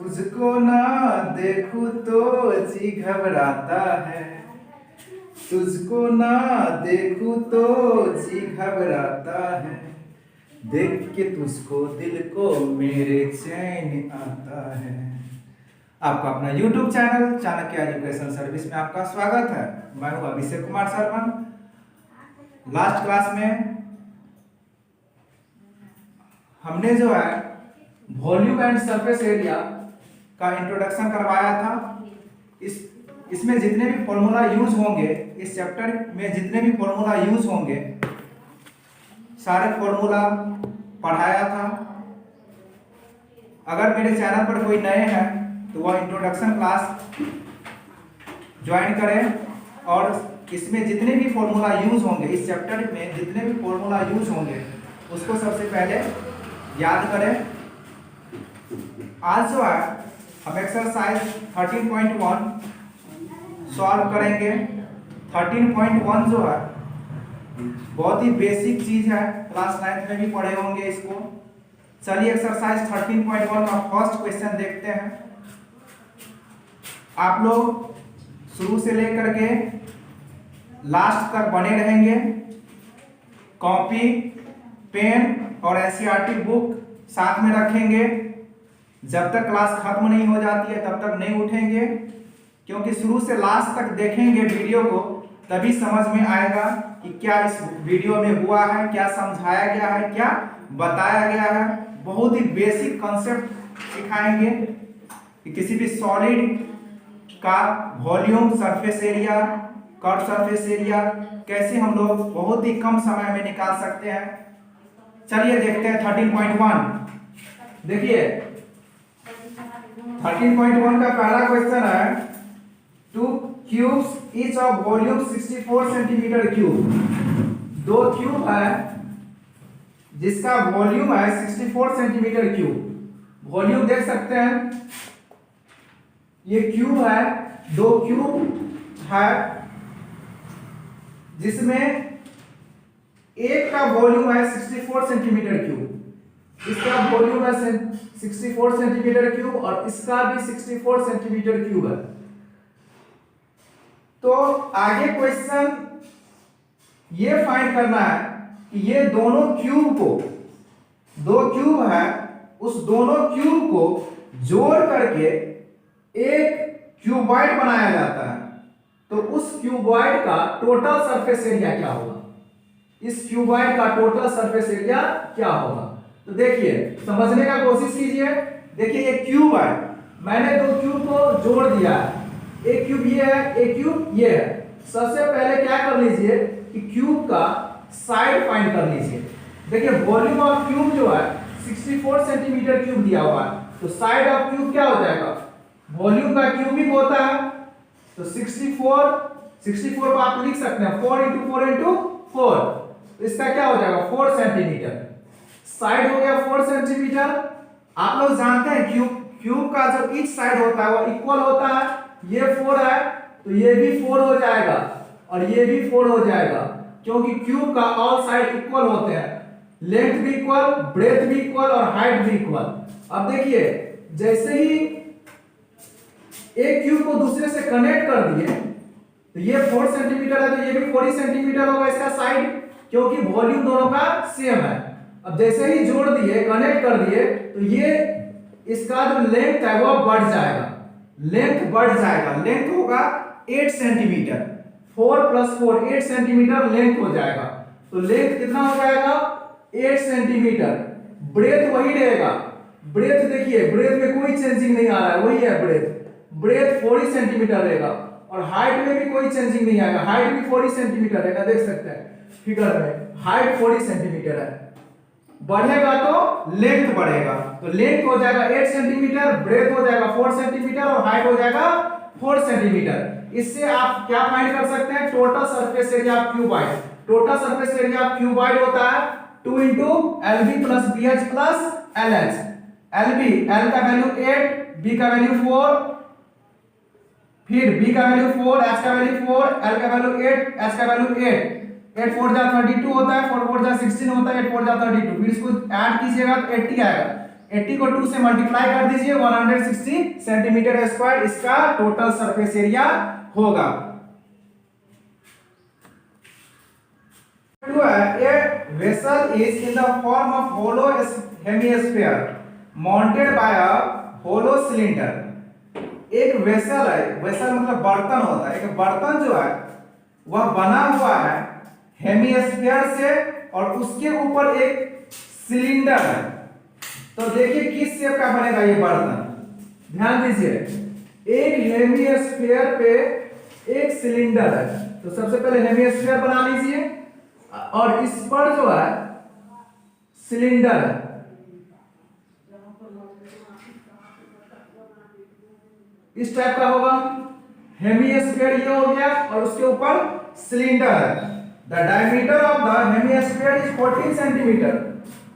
तुझको ना देखूं तो जी घबराता है। तुझको ना देखूं तो जी घबराता है। देख के तुझको दिल को मेरे चैन आता है। आपका अपना YouTube channel Chanakya education service में आपका स्वागत है। मैं हूं अभिषेक कुमार शर्मा। लास्ट क्लास में हमने जो है वॉल्यूम एंड सरफेस एरिया का इंट्रोडक्शन करवाया था। इसमें जितने भी फॉर्मूला यूज होंगे, इस चैप्टर में जितने भी फॉर्मूला यूज होंगे सारे फॉर्मूला पढ़ाया था। अगर मेरे चैनल पर कोई नए हैं तो वह इंट्रोडक्शन क्लास ज्वाइन करें और इसमें जितने भी फॉर्मूला यूज होंगे, इस चैप्टर में जितने भी फॉर्मूला यूज होंगे उसको सबसे पहले याद करें। आज जो है हम एक्सरसाइज 13.1 सॉल्व करेंगे। 13.1 जो है बहुत ही बेसिक चीज है, क्लास 9 में भी पढ़े होंगे इसको। चलिए एक्सरसाइज 13.1 का फर्स्ट क्वेश्चन देखते हैं। आप लोग शुरू से लेकर के लास्ट तक बने रहेंगे। कॉपी, पेन और एनसीईआरटी बुक साथ में रखेंगे। जब तक क्लास खत्म नहीं हो जाती है तब तक नहीं उठेंगे, क्योंकि शुरू से लास्ट तक देखेंगे वीडियो को, तभी समझ में आएगा कि क्या इस वीडियो में हुआ है, क्या समझाया गया है, क्या बताया गया है। बहुत ही बेसिक कॉन्सेप्ट सिखाएंगे कि किसी भी सॉलिड का volume, surface area, curve surface area कैसे हम लोग बहुत ही कम समय में निकाल सकते हैं। चलिए देखते हैं 13.1। देखिए 13.1 का पहला क्वेश्चन है, to cubes each of volume 64 centimetre cube. दो क्यूब है जिसका वॉल्यूम है 64 सेंटीमीटर क्यूब। वॉल्यूम देख सकते हैं, ये क्यूब है, दो क्यूब है जिसमें एक का वॉल्यूम है 64 सेंटीमीटर क्यूब। इसका वॉल्यूम है 64 सेंटीमीटर क्यूब और इसका भी 64 सेंटीमीटर क्यूब है। तो आगे क्वेश्चन ये फाइंड करना है कि ये दोनों क्यूब को, दो क्यूब है, उस दोनों क्यूब को जोड़ करके एक क्यूबॉइड बनाया जाता है। तो उस क्यूबॉइड का टोटल सरफेस एरिया क्या होगा? इस क्यूबॉइड का टोटल सरफेस एरिया क्या होगा? तो देखिए समझने का कोशिश कीजिए। देखिए ये क्यूब है, मैंने दो क्यूब को जोड़ दिया है। एक क्यूब ये है, एक क्यूब ये है। सबसे पहले क्या कर लीजिए कि क्यूब का साइड फाइंड कर लीजिए। देखिए वॉल्यूम ऑफ क्यूब जो है 64 सेंटीमीटर क्यूब दिया हुआ है, तो साइड ऑफ क्यूब क्या हो जाएगा? वॉल्यूम का क्यूबिक होता है, तो 64 को आप लिख सकते हैं 4 × 4 × 4। इसका क्या हो जाएगा? 4 सेंटीमीटर। साइड हो गया 4 सेंटीमीटर। आप लोग जानते हैं क्यूब का जो ईच साइड होता है वो इक्वल होता है। ये 4 है तो ये भी 4 हो जाएगा और ये भी 4 हो जाएगा, क्योंकि क्यूब का ऑल साइड इक्वल होते हैं। लेंथ भी इक्वल, ब्रेथ भी इक्वल और हाइट भी इक्वल। अब देखिए जैसे ही एक क्यूब को दूसरे से कनेक्ट कर दिए तो ये 4 सेंटीमीटर है तो ये भी 4 सेंटीमीटर होगा इसका साइड, क्योंकि वॉल्यूम दोनों का सेम है। अब जैसे ही जोड़ दिए, कनेक्ट कर दिए, तो ये इसका जो लेंथ है वो बढ़ जाएगा, लेंथ बढ़ जाएगा। लेंथ होगा 8 सेंटीमीटर। 4 + 4 8 सेंटीमीटर लेंथ हो जाएगा। तो लेंथ कितना हो जाएगा? 8 सेंटीमीटर। ब्रेथ वही रहेगा। ब्रेथ देखिए, ब्रेथ में कोई चेंजिंग नहीं आ रहा है, वही है ब्रेथ। ब्रेथ 40 सेंटीमीटर रहेगा और हाइट में भी कोई चेंजिंग नहीं आएगा। हाइट भी 40 सेंटीमीटर रहेगा, देख सकते हैं फिगर में, हाइट 40 सेंटीमीटर है। बढ़ेगा तो लेंथ बढ़ेगा, तो लेंथ हो जाएगा 8 सेंटीमीटर, ब्रेथ हो जाएगा 4 सेंटीमीटर और हाइट हो जाएगा 4 सेंटीमीटर। इससे आप क्या फाइंड कर सकते हैं? Total surface area of cuboid. Total surface area of cuboid होता है 2 × LB + BH + LH। LB, L का वैल्यू 8, B का वैल्यू 4, फिर B का वैल्यू 4, H का वैल्यू 4, L का वैल्यू 8, H का वैल्यू 8। 8 4 जा 32 होता है, 4 4 जा 16 होता है, 8 4 जा 32। फिर इसको ऐड कीजिएगा तो 80 आएगा। 80 को 2 से मल्टीप्लाई कर दीजिए, 160 सेंटीमीटर स्क्वायर इसका टोटल सरफेस एरिया होगा। A vessel is in the form of hollow hemisphere mounted by a hollow cylinder। एक वेसल है, वेसल मतलब बर्तन होता है, एक बर्तन जो है वह बना हुआ है हेमिस्फीयर से और उसके ऊपर एक सिलेंडर है। तो देखिए किस शेप का बनेगा ये बर्तन, ध्यान दीजिए। एक हेमिस्फीयर पे एक सिलेंडर है, तो सबसे पहले हेमिस्फीयर बना लीजिए और इस पर जो है सिलेंडर है। इस टाइप का होगा, हेमिस्फीयर ये हो गया और उसके ऊपर सिलेंडर है। The diameter of the hemisphere is 14 centimetre.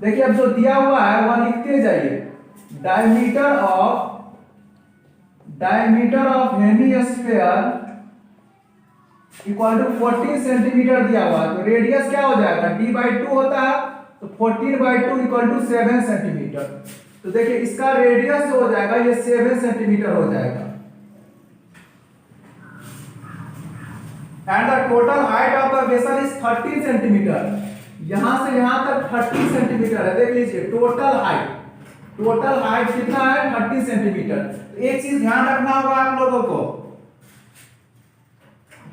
देखिए अब जो दिया हुआ है वह लिखते जाइए, diameter of hemisphere equal to 14 centimetre दिया हुआ है। तो रेडियस क्या हो जाएगा, d/2 होता है, तो 14/2 इक्वल टू 7 सेंटीमीटर। तो देखिए इसका रेडियस जो हो जाएगा ये 7 सेंटीमीटर हो जाएगा। And the total height of the vessel is 30 centimetre. यहां से यहां तक 30 सेंटीमीटर है। देख लीजिए टोटल हाइट कितना है, 30 सेंटीमीटर। तो एक चीज ध्यान रखना होगा आप लोगों को,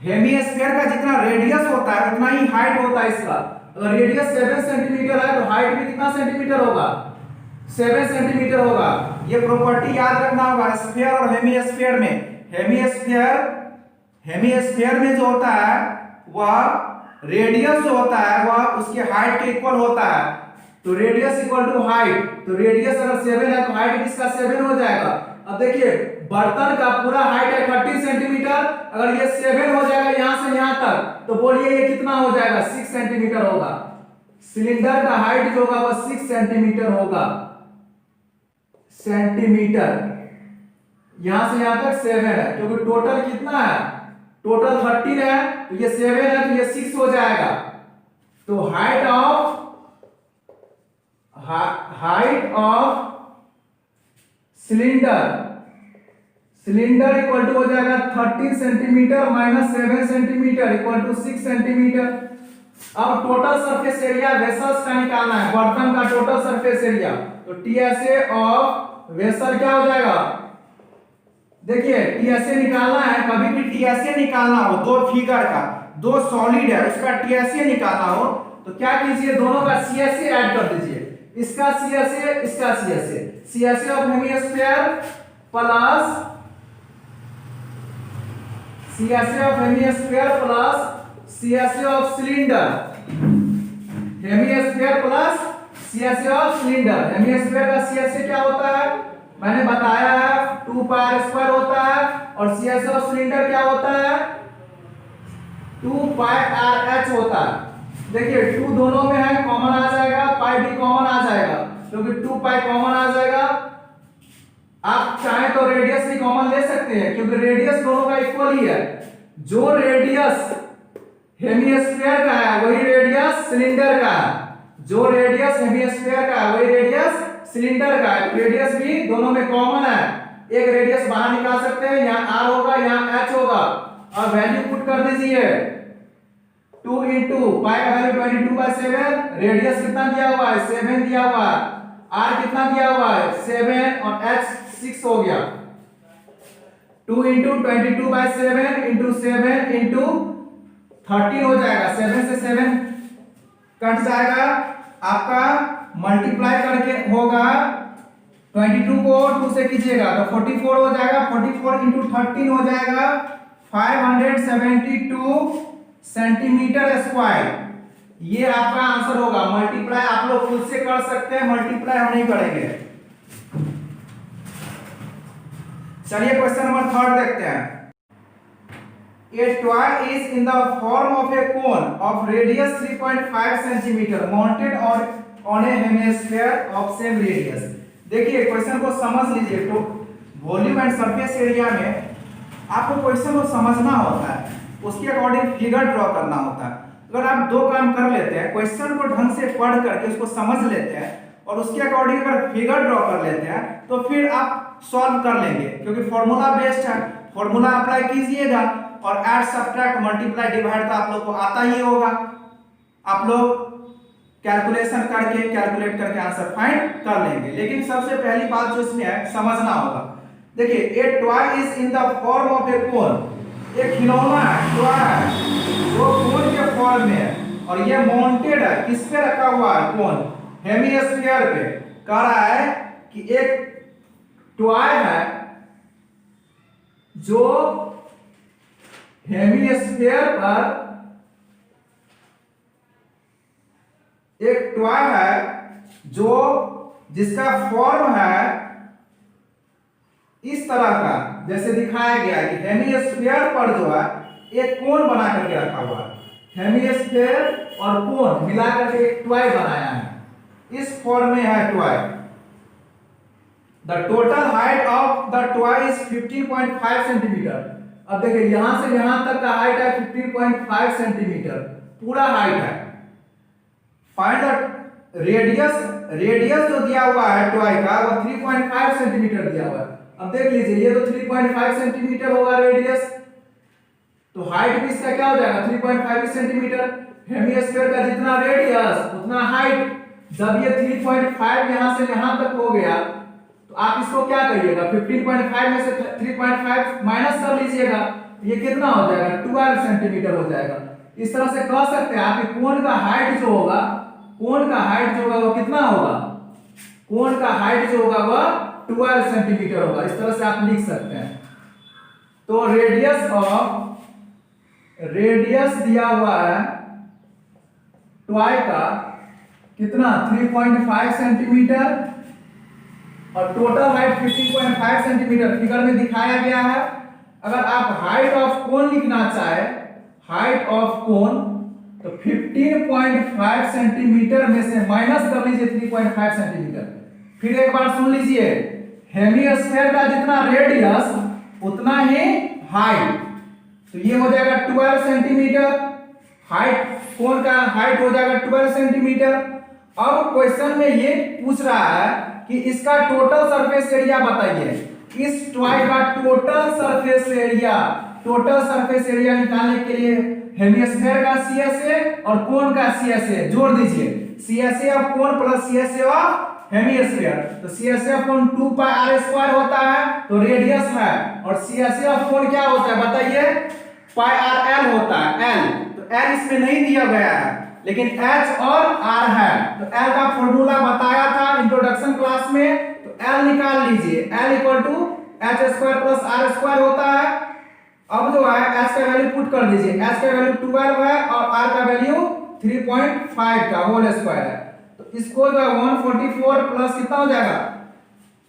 हेमिस्फीयर का जितना रेडियस होता है उतना ही हाइट होता है इसका। अगर रेडियस 7 सेंटीमीटर है तो हाइट भी कितना सेंटीमीटर होगा, 7 सेंटीमीटर होगा। ये प्रॉपर्टी याद रखना होगा स्फीयर और हेमिस्फीयर में। हेमिस्फीयर में जो होता है वह रेडियस जो होता है वह उसके हाइट के इक्वल होता है। तो रेडियस इक्वल टू हाइट, तो रेडियस अगर 7 है तो हाइट किसका 7 हो जाएगा। अब देखिए बर्तन का पूरा हाइट है 30 सेंटीमीटर, अगर ये 7 हो जाएगा यहां से यहां तक, तो बोलिए ये कितना हो जाएगा, 6 सेंटीमीटर होगा। सिलेंडर का हाइट जो होगा वह 6 सेंटीमीटर होगा, सेंटीमीटर। यहां से यहां तक 7 है, क्योंकि टोटल कितना है, टोटल 13 है, तो ये 7 है तो ये 6 हो जाएगा। तो height of cylinder equal to हो जाएगा 13 centimetre minus 7 centimetre equal to 6 centimetre. अब टोटल सरफेस एरिया वेसल्स का निकालना है, बर्तन का टोटल सरफेस एरिया। तो टीएसए ऑफ वेसल क्या हो जाएगा, देखिए टीएसए निकालना है। कभी भी टीएसए निकालना हो, दो फिगर का, दो सॉलिड है उसका टीएसए निकालना हो तो क्या कीजिए, दोनों का सीएसए ऐड कर दीजिए। इसका सीएसए इसका CSA of hemisphere plus CSA of cylinder, hemisphere plus CSA of cylinder. Hemisphere का सीएसए क्या होता है, मैंने बताया है 2πr² होता है, और सीएसए ऑफ सिलेंडर क्या होता है, 2πrh होता है। देखिए 2 दोनों में है, कॉमन आ जाएगा, पाई भी कॉमन आ जाएगा, क्योंकि 2π कॉमन आ जाएगा। आप चाहे तो रेडियस भी कॉमन ले सकते हैं, क्योंकि रेडियस दोनों का इक्वल ही है। जो रेडियस हेमिस्फीयर का है वही रेडियस सिलेंडर का है, जो रेडियस हेमिस्फीयर का है वही रेडियस सिलेंडर का है। रेडियस भी दोनों में कॉमन है, एक रेडियस बाहर निकाल सकते हैं, यहाँ r होगा यहाँ h होगा, और वैल्यू पुट कर दीजिए। 2 into पाई का वैल्यू 22/7, रेडियस कितना दिया हुआ है, 7 दिया हुआ है, r कितना दिया हुआ है 7, और h 6 हो गया। 2 into 22/7 into 7 into 13 हो जाएगा, 7 से 7 कट जाएगा, आपका मल्टीप्लाई करके होगा 22 को 2 से कीजिएगा तो 44 हो जाएगा, 44 into 13 हो जाएगा 572 सेंटीमीटर स्क्वायर। ये आपका आंसर होगा। मल्टीप्लाई आप लोग खुद से कर सकते हैं, मल्टीप्लाई हम नहीं करेंगे। चलिए क्वेश्चन नंबर 3 देखते हैं। A toy is in the form of a cone of radius 3.5 centimeter mounted on a hemisphere of same radius। देखिए क्वेश्चन को समझ लीजिए। तो वॉल्यूम एंड सरफेस एरिया में आपको क्वेश्चन को समझना होता है, उसके अकॉर्डिंग फिगर ड्रॉ करना होता है। अगर आप दो काम कर लेते हैं, क्वेश्चन को ढंग से पढ़ करके उसको समझ लेते हैं और उसके अकॉर्डिंग अगर फिगर ड्रॉ कर लेते हैं तो फिर आप सॉल्व कर लेंगे, क्योंकि फॉर्मूला बेस्ड है, फॉर्मूला अप्लाई कीजिएगा और ऐड सब्ट्रैक्ट मल्टीप्लाई डिवाइड तो आप लोग को आता ही होगा। आप लोग कैलकुलेशन करके कैलकुलेट करके आंसर फाइंड कर लेंगे। लेकिन सबसे पहली बात जो इसमें है समझना होगा, देखिए a toy is in the form of a cone, एक खिलौना है, टॉय है, वो कोन के फॉर्म में है और ये माउंटेड है, किस पे रखा हुआ है, कोन, हेमिस्फीयर पे। कह रहा है कि एक टॉय है जो हेमिस्फीयर पर, एक टॉय है जो जिसका फॉर्म है इस तरह का, जैसे दिखाया गया कि हेमिस्फीयर पर जो है एक कोन बना करके रखा हुआ है, हेमिस्फीयर और कोन मिला करके एक टॉय बनाया है, इस फॉर्म में है toy. The total height of the toy is 15.5 centimetre. अब देखिए यहां से यहां तक का हाइट है 15.5 सेंटीमीटर, पूरा हाइट है। फाइंड द रेडियस, रेडियस जो दिया हुआ है टॉय का वो 3.5 सेंटीमीटर दिया हुआ है। अब देख लीजिए ये तो 3.5 सेंटीमीटर होगा रेडियस, तो हाइट भी इसका क्या हो जाएगा 3.5 सेंटीमीटर। हेमिस्फीयर का जितना रेडियस उतना हाइट। जब ये 3.5 यहां से यहां तक हो गया तो आप इसको क्या करिएगा, 15.5 में से 3.5 माइनस कर लीजिएगा, ये कितना हो जाएगा 12 सेंटीमीटर हो जाएगा। इस तरह से कह सकते हैं आप कि कोन का हाइट जो होगा, कोन का हाइट जो होगा वो कितना होगा, कोन का हाइट जो होगा वह 12 सेंटीमीटर होगा। इस तरह से आप लिख सकते हैं। तो रेडियस दिया हुआ है टॉय का कितना 3.5 सेंटीमीटर और टोटल हाइट 15.5 सेंटीमीटर फिगर में दिखाया गया है। अगर आप हाइट ऑफ कोन लिखना चाहे, हाइट ऑफ कोन, तो 15.5 सेंटीमीटर में से माइनस कर लीजिए 3.5 सेंटीमीटर। फिर एक बार सुन लीजिए, हेमिस्फीयर का जितना रेडियस उतना ही हाइट, तो ये हो जाएगा 12 सेंटीमीटर। हाइट, कोन का हाइट हो जाएगा 12 सेंटीमीटर। अब क्वेश्चन में ये पूछ रहा है कि इसका टोटल सरफेस एरिया बताइए। इस टॉय का total surface area, total surface area निकालने के लिए हेमिस्फीयर का सीएसए और कोन का सीएसए जोड़ दीजिए। CSA of cone plus CSA of hemisphere, तो CSA of cone 2 pi are square होता है, तो रेडियस है, और सीएसए ऑफ कोन क्या होता है बताइए, पाई आर एल होता है, एल। तो एल इसमें नहीं दिया गया है, लेकिन एच और आर है। तो एल का फॉर्मूला बताया था इंट्रोडक्शन क्लास में, तो एल निकाल लीजिए, L equal to H square plus R square होता है। अब जो है एच का वैल्यू पुट कर दीजिए, एच का वैल्यू 12 है और आर का वैल्यू 3.5 का होल स्क्वायर है। तो इसको जो है 144 प्लस कितना हो जाएगा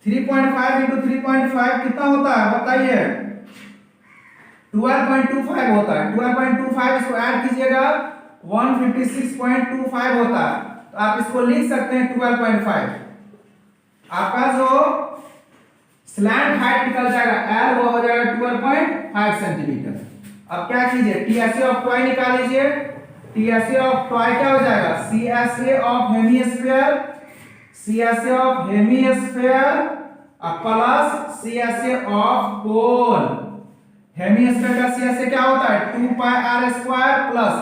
3.5 इंटू 3.5 कितना होता है बताइए, 12.25 होता है। 12.25 इसको ऐड कीजिएगा 156.25 होता है, तो आप इसको लिख सकते हैं 12.5। आपका जो स्लैंट हाइट निकल जाएगा एल, वो हो जाएगा 12.5 सेंटीमीटर। अब क्या कीजिए, टीएसए ऑफ टॉय निकाल लीजिए। टीएसए ऑफ टॉय क्या हो जाएगा, CSA of hemisphere, CSA of hemisphere plus CSA of cone. Hemisphere का सीएसए क्या होता है 2 pi are square plus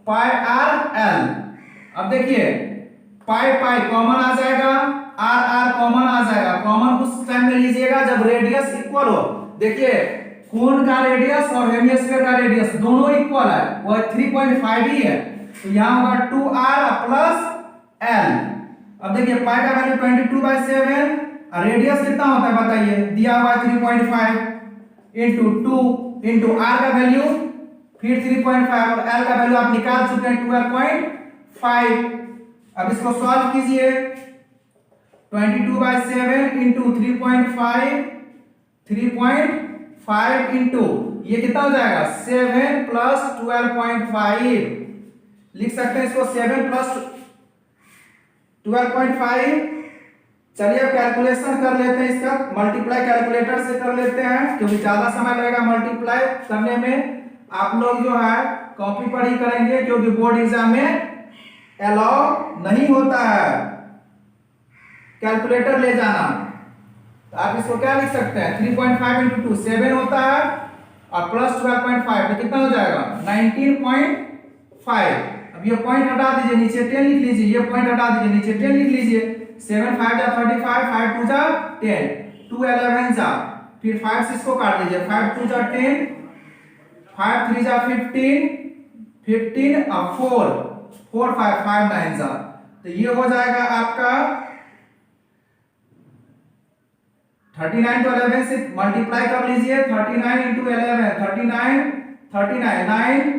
pi are l. अब देखिए पाई पाई कॉमन आ जाएगा, आर आर कॉमन आ जाएगा। कॉमन उस टाइम में लीजिएगा जब रेडियस इक्वल हो। देखिए कोन का रेडियस और हेमिस्फीयर का रेडियस दोनों इक्वल है, वो 3.5 ही है, तो यहां होगा 2r प्लस एल। अब देखिए पाई का वैल्यू 22/7 और रेडियस कितना होता है बताइए, दिया हुआ 3.5 इंटू 2 इंटू आर का वैल्यू फिर 3.5 और एल का वैल्यू आप निकाल चुके हैं 12.5। अब इसको सॉल्व कीजिए, 22/7 इंटू 3.5, 3.5 इंटू ये कितना हो जाएगा 7 प्लस 12.5। लिख सकते हैं इसको 7 प्लस 12.5। चलिए अब कैलकुलेशन कर लेते हैं इसका, मल्टीप्लाई कैलकुलेटर से कर लेते हैं, क्योंकि ज्यादा समय लगेगा मल्टीप्लाई करने में। आप लोग जो है कॉपी पर ही करेंगे, क्योंकि बोर्ड एग्जाम में अलाउ नहीं होता है कैलकुलेटर ले जाना। तो आप इसको क्या लिख सकते हैं, 3.5 इंटू 2 7 होता है और प्लस 12.5 तो कितना हो जाएगा 19.5। अब ये पॉइंट हटा दीजिए, नीचे 10 लिख लीजिए, ये पॉइंट हटा दीजिए, नीचे 10 लिख लीजिए। 7 5 जा 35, 5 2 जा 10, 2 11 जा, फिर 5 से इसको काट दीजिए, 5 2 जा 10, 5 3 जा 15, 15 और 4 4 5 5 9 जा, तो ये हो जाएगा आपका 39 तो 11 से मल्टीप्लाई कर लीजिए, 39 इंटू 11 39 39 9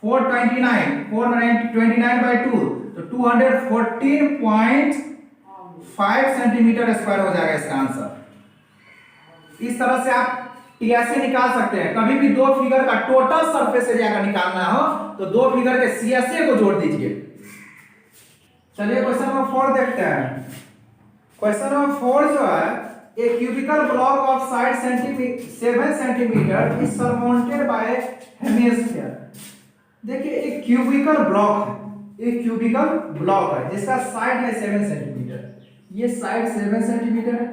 429 429 बाई 2 तो 214.5 सेंटीमीटर स्क्वायर हो जाएगा इसका आंसर। इस तरह से आप टीएसए निकाल सकते हैं। कभी भी दो फिगर का टोटल सरफेस एरिया का निकालना हो तो दो फिगर के सीएसए को जोड़ दीजिए। चलिए क्वेश्चन नंबर 4 देखते हैं। क्वेश्चन नंबर 4 जो है, a cubical block of side 7 centimetre is surmounted by hemisphere. देखिए एक क्यूबिकल ब्लॉक है, एक क्यूबिकल ब्लॉक है जिसका साइड है 7 सेंटीमीटर, ये साइड 7 सेंटीमीटर है।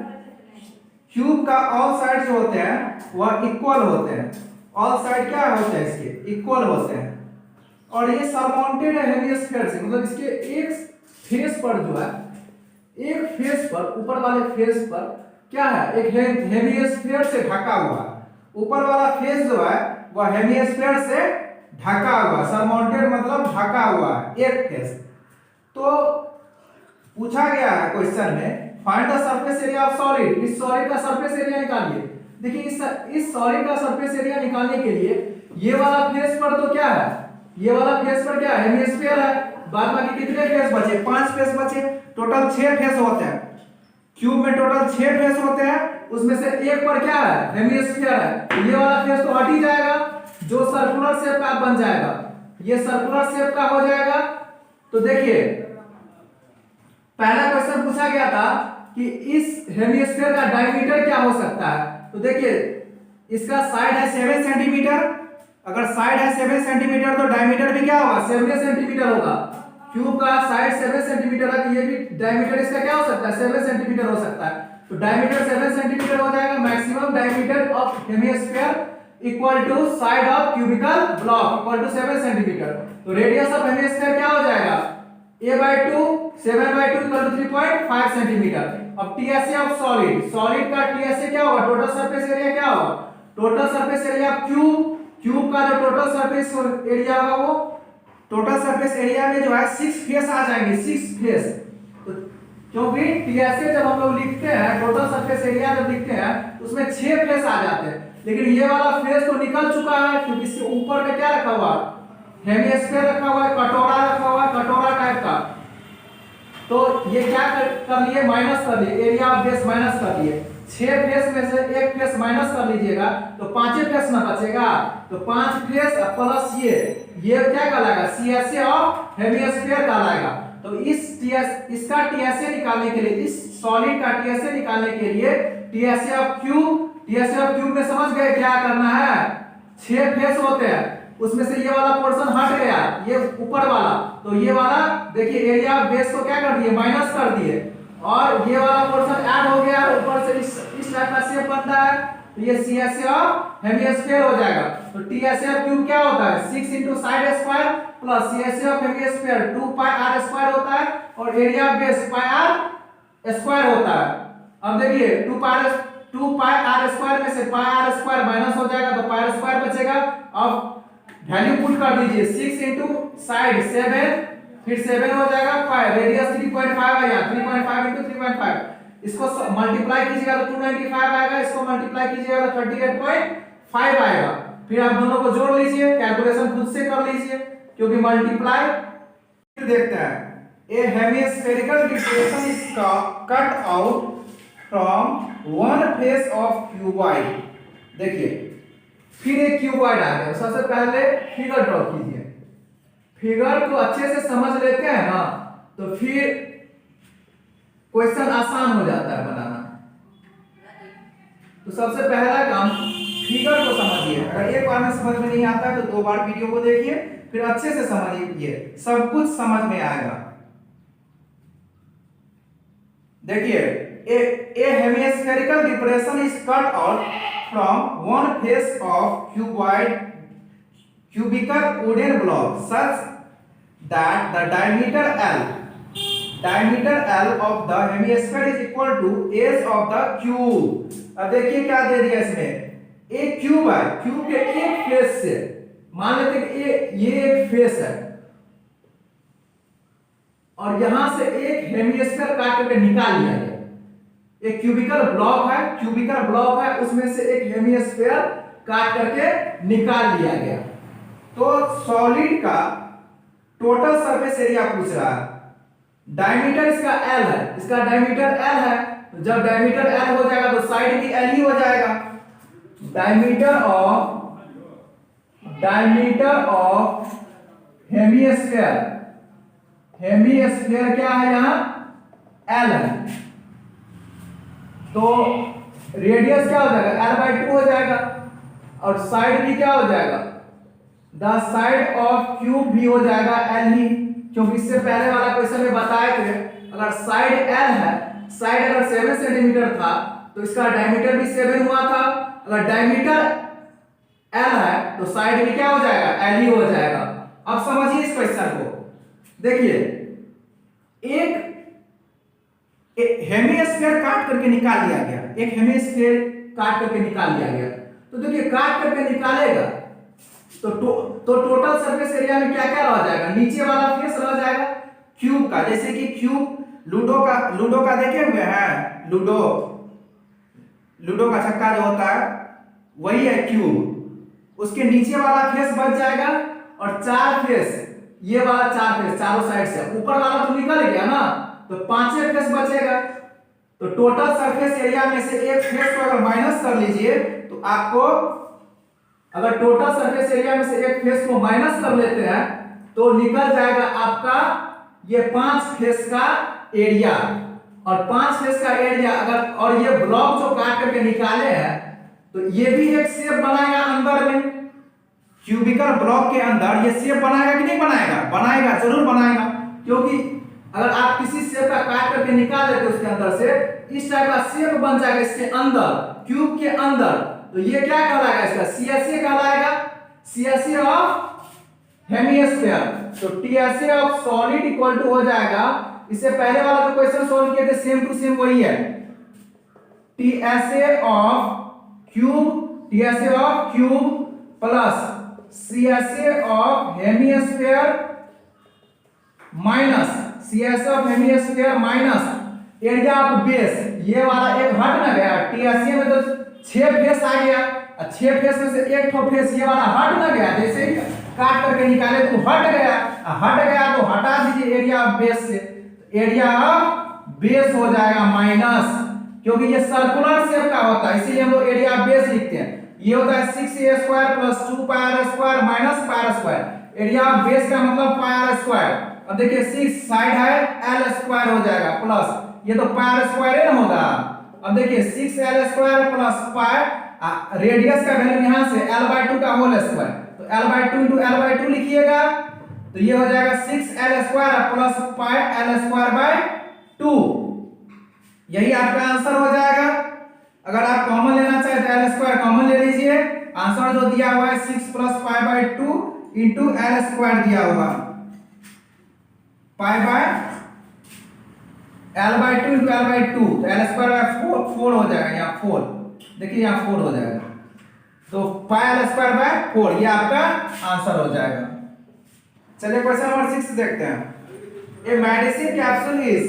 क्यूब का ऑल साइड जो होते हैं वह इक्वल होते हैं, ऑल साइड क्या होते हैं इसके इक्वल होते हैं, और ये सरमाउंटेड है हेमिस्फीयर से, मतलब इसके एक फेस पर जो है, एक फेस पर ऊपर वाले फेस पर क्या है, एक हेमिस्फीयर से ढका हुआ है। ऊपर वाला फेस जो है वह हेमिस्फीयर से ढका हुआ, सरमाउंटेड मतलब ढका हुआ है एक फेस। तो पूछा गया है क्वेश्चन में find the surface area of solid, इस सॉलिड का सरफेस एरिया निकालिए। देखिए इस सॉलिड का सरफेस एरिया निकालने के लिए ये वाला फेस पर तो क्या है, ये वाला फेस पर क्या है हेमिस्फीयर है, बाद बाकी कितने फेस बचे 5 फेस बचे, टोटल 6 फेस होते हैं। क्यूब में टोटल 6 फेस होते हैं, उसमें से एक पर क्या है हेमिस्फीयर है, तो ये वाला फेस तो हट ही जाएगा, जो सर्कुलर शेप का बन जाएगा, ये सर्कुलर शेप का हो जाएगा। तो देखिए पहला क्वेश्चन पूछा गया था कि इस हेमिस्फीयर का डायमीटर क्या हो सकता है, तो देखिए इसका साइड है 7 सेंटीमीटर, अगर साइड है 7 सेंटीमीटर तो डायमीटर भी क्या होगा 7 सेंटीमीटर होगा। क्यूब का साइड 7 सेंटीमीटर है तो ये भी डायमीटर इसका क्या हो सकता है 7 सेंटीमीटर हो सकता है, तो डायमीटर 7 सेंटीमीटर हो जाएगा। Maximum diameter of hemisphere equal to side of cubical block equal to 7 centimetre, तो रेडियस ऑफ हेमिस्फीयर क्या हो जाएगा a/2 7/2 इक्वल टू 3.5 सेंटीमीटर। अब टीएसए ऑफ सॉलिड, सॉलिड का टीएसए क्या होगा, टोटल सरफेस एरिया क्या होगा, total surface area of cube, cube का जो टोटल सरफेस एरिया होगा वो टोटल सरफेस एरिया में जो है 6 फेस आ जाएंगे, 6 फेस। तो क्योंकि टीएसए जब हम लोग लिखते हैं टोटल सरफेस एरिया जब लिखते हैं उसमें 6 फेस आ जाते हैं, लेकिन ये वाला फेस तो निकल चुका है क्योंकि इसके ऊपर में क्या रखा हुआ हेमिस्फीयर रखा हुआ है, कटोरा रखा हुआ है, कटोरा टाइप का। तो ये क्या कर लिए माइनस कर लिए, एरिया ऑफ बेस माइनस कर लिए, 6 फेस में से एक फेस माइनस कर लीजिएगा तो 5 फेस ना बचेगा, तो 5 फेस प्लस ये क्या कहलाएगा सीएसए ऑफ हेमिस्फीयर कहलाएगा। तो इसका टीएसए निकालने के लिए, इस सॉलिड का टीएसए निकालने के लिए TSA of cube, TSA of cube में समझ गए क्या करना है, 6 फेस होते हैं, उसमें से ये वाला पोर्शन हट गया, ये ऊपर वाला, तो ये वाला देखिए एरिया ऑफ बेस को क्या कर दिए माइनस कर दिए, और ये वाला पोर्शन ऐड हो गया, ऊपर से इस टाइप का शेप बनता है, तो ये सीएसए ऑफ हेमिस्फीयर हो जाएगा। तो टीएसए ऑफ क्यूब क्या होता है 6 into side square plus CSA of hemisphere 2 pi are square होता है, और area of base pi are square होता है। अब देखिए 2 पाई आर स्क्वायर में से पाई आर स्क्वायर माइनस हो जाएगा तो पाई आर स्क्वायर बचेगा। अब वैल्यू पुट कर दीजिए 6 इंटू साइड 7 फिर 7 हो जाएगा पाई, रेडियस 3.5 आएगा, 3.5 इंटू 3.5, इसको मल्टीप्लाई कीजिएगा तो 295 आएगा, इसको मल्टीप्लाई कीजिएगा तो 38.5 आएगा। फिर आप दोनों को जोड़ लीजिए, कैलकुलेशन खुद से कर लीजिए क्योंकि मल्टीप्लाई। देखते हैं a hemispherical distribution is cut out from one face of cuboid. देखिए फिर एक क्यूबॉइड आ गया, सबसे पहले फिगर ड्रॉ कीजिए, फिगर को अच्छे से समझ लेते हैं ना तो फिर क्वेश्चन आसान हो जाता है बनाना। तो सबसे पहला काम फिगर को समझिए, अगर एक बार में समझ में नहीं आता है तो 2 बार वीडियो को देखिए, फिर अच्छे से समझिए, सब कुछ समझ में आएगा। देखिए a hemispherical depression is cut out from one face of cubical wooden block such that the diameter L of the hemisphere is equal to age of the cube। अब देखिए क्या दे दिया इसमें, एक क्यूब है, क्यूब के एक फेस से मान लेते हैं कि ये एक फेस है और यहां से एक हेमिस्फीयर काट करके निकाल लिया गया। एक क्यूबिकल ब्लॉक है उसमें से एक हेमिस्फीयर काट करके निकाल लिया गया। तो सॉलिड का टोटल सरफेस एरिया पूछ रहा है, डायमीटर इसका L है, इसका डायमीटर L है, तो जब डायमीटर L हो जाएगा तो साइड भी L ही हो जाएगा। डायमीटर ऑफ हेमिस्फीयर क्या है यहाँ L है, तो रेडियस क्या हो जाएगा L/2 हो जाएगा और साइड भी क्या हो जाएगा, द साइड ऑफ क्यूब भी हो जाएगा L ही, क्योंकि इससे पहले वाला क्वेश्चन में बताए थे अगर साइड L है, साइड अगर 7 सेंटीमीटर था तो इसका डायमीटर भी 7 हुआ था, अगर डायमीटर L है तो साइड भी क्या हो जाएगा L ही हो जाएगा। अब समझिए इस क्वेश्चन को, देखिए एक हेमिस्फीयर काट करके निकाल लिया गया, एक हेमिस्फीयर काट करके निकाल लिया गया, तो देखिए काट करके निकालेगा तो टोटल सरफेस एरिया में क्या क्या रह जाएगा, नीचे वाला फेस रह जाएगा क्यूब का, जैसे कि क्यूब लूडो का देखे हुए हैं, लूडो का छक्का जो होता है वही है क्यूब, उसके नीचे वाला फेस बच जाएगा और चार फेस, ये वाला चार फेस चारों साइड से, ऊपर वाला तो निकल गया ना, तो 5 फेस बचेगा। तो टोटल सरफेस एरिया में से एक फेस को अगर माइनस कर लीजिए तो आपको, अगर टोटल सरफेस एरिया में से एक फेस को माइनस कर लेते हैं तो निकल जाएगा आपका ये 5 फेस का एरिया, और 5 फेस का एरिया अगर, और ये ब्लॉक जो काट करके निकाले हैं तो ये भी एक शेप बनाएगा अंदर में, क्यूबिकल ब्लॉक के अंदर ये शेप बनाएगा कि नहीं बनाएगा, बनाएगा, जरूर बनाएगा, क्योंकि अगर आप किसी शेप का काट करके निकाल देते उसके अंदर से इस टाइप का शेप बन जाएगा इसके अंदर, क्यूब के अंदर, तो ये क्या कहलाएगा, इसका CSA कहलाएगा, CSA ऑफ हेमिस्फीयर। तो TSA of solid equal to हो जाएगा, इससे पहले वाला जो क्वेश्चन सॉल्व किए थे सेम टू सेम वही है, TSA of cube plus CSA of hemisphere minus CSA of hemisphere minus area of base, ये वाला एक हट ना गया, TSA में तो 6 फेस आ गया, 6 फेस में से एक तो फेस ये वाला हट ना गया, जैसे ही काट करके निकाले तो हट गया तो हटा दीजिए एरिया ऑफ बेस से, एरिया ऑफ बेस हो जाएगा माइनस, क्योंकि ये सर्कुलर शेप का होता है इसीलिए हम लोग एरिया ऑफ बेस लिखते हैं, ये होता है 6a² + 2πr² - πr², area of base का मतलब πr²। अब देखिए 6 साइड है L² हो जाएगा प्लस ये तो πr² है ना होगा, अब देखिए 6L² प्लस पाई, रेडियस का वैल्यू यहां से L/2 का होल स्क्वायर, तो L/2 × L/2 लिखिएगा तो ये हो जाएगा 6L² प्लस पाई L²/2, यही आपका आंसर हो जाएगा। अगर आप कॉमन लेना चाहे तो L² कॉमन ले लीजिए, आंसर जो दिया हुआ है 6 + पाई/2 × L² दिया हुआ, पाई/L/2 × L/2, तो L²/4 हो जाएगा, यहाँ 4 देखिए, यहाँ 4 हो जाएगा, तो πL²/4 ये आपका आंसर हो जाएगा। चलिए क्वेश्चन नंबर 6 देखते हैं। A medicine capsule is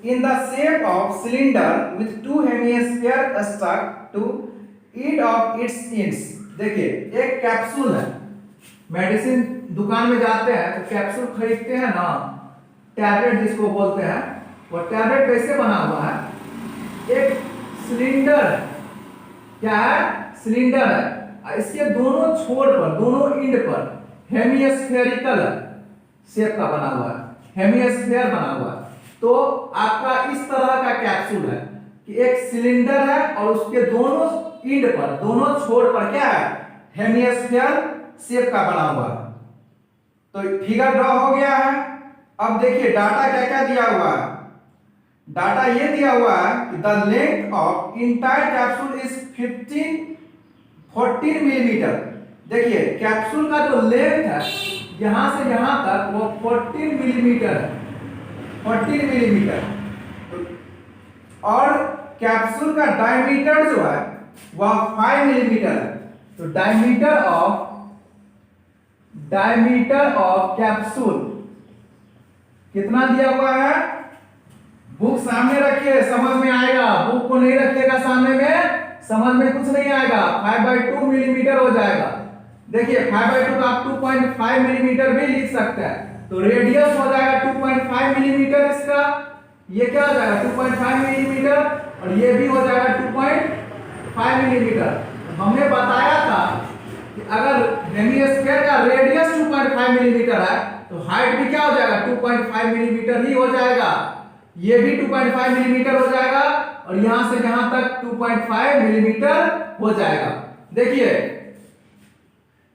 in the shape of cylinder with 2 hemisphere stuck to each of its ends। देखिए एक कैप्सूल है, मेडिसिन दुकान में जाते हैं तो कैप्सूल खरीदते हैं ना, टैबलेट जिसको बोलते हैं, वो टैबलेट कैसे बना हुआ है, एक सिलेंडर, क्या है, सिलेंडर है, इसके दोनों छोर पर, दोनों एंड पर हेमिस्फेरिकल शेप का बना हुआ है, हेमिस्फीयर बना हुआ है। तो आपका इस तरह का कैप्सूल है कि एक सिलेंडर है और उसके दोनों एंड पर, दोनों छोर पर क्या है, हेमिस्फीयर शेप का बना हुआ है। तो फिगर ड्रॉ हो गया है। अब देखिए डाटा क्या क्या दिया हुआ है, डाटा ये दिया हुआ है कि the length of entire capsule is 14 millimetre. देखिए कैप्सूल का जो लेंथ है यहां से यहां तक वो 14 मिलीमीटर है, 14 मिलीमीटर। और कैप्सूल का डायमीटर जो है वह 5 मिलीमीटर है। तो डायमीटर ऑफ कैप्सूल कितना दिया हुआ है? बुक सामने रखिए, समझ में आएगा। बुक को नहीं रखिएगा सामने में, समझ में कुछ नहीं आएगा। 5/2 मिलीमीटर हो जाएगा। देखिए 5/2 का आप 2.5 मिलीमीटर भी लिख सकते हैं। तो रेडियस हो जाएगा 2.5 मिलीमीटर इसका। ये क्या हो जाएगा 2.5 मिलीमीटर, और ये भी हो जाएगा 2.5 मिलीमीटर। हमने बताया था कि अगर हेमिस्फीयर का रेडियस 2.5 मिलीमीटर है तो हाइट भी क्या हो जाएगा 2.5 मिलीमीटर ही हो जाएगा। ये भी 2.5 मिलीमीटर हो जाएगा, और यहां से यहां तक 2.5 मिलीमीटर हो जाएगा। देखिए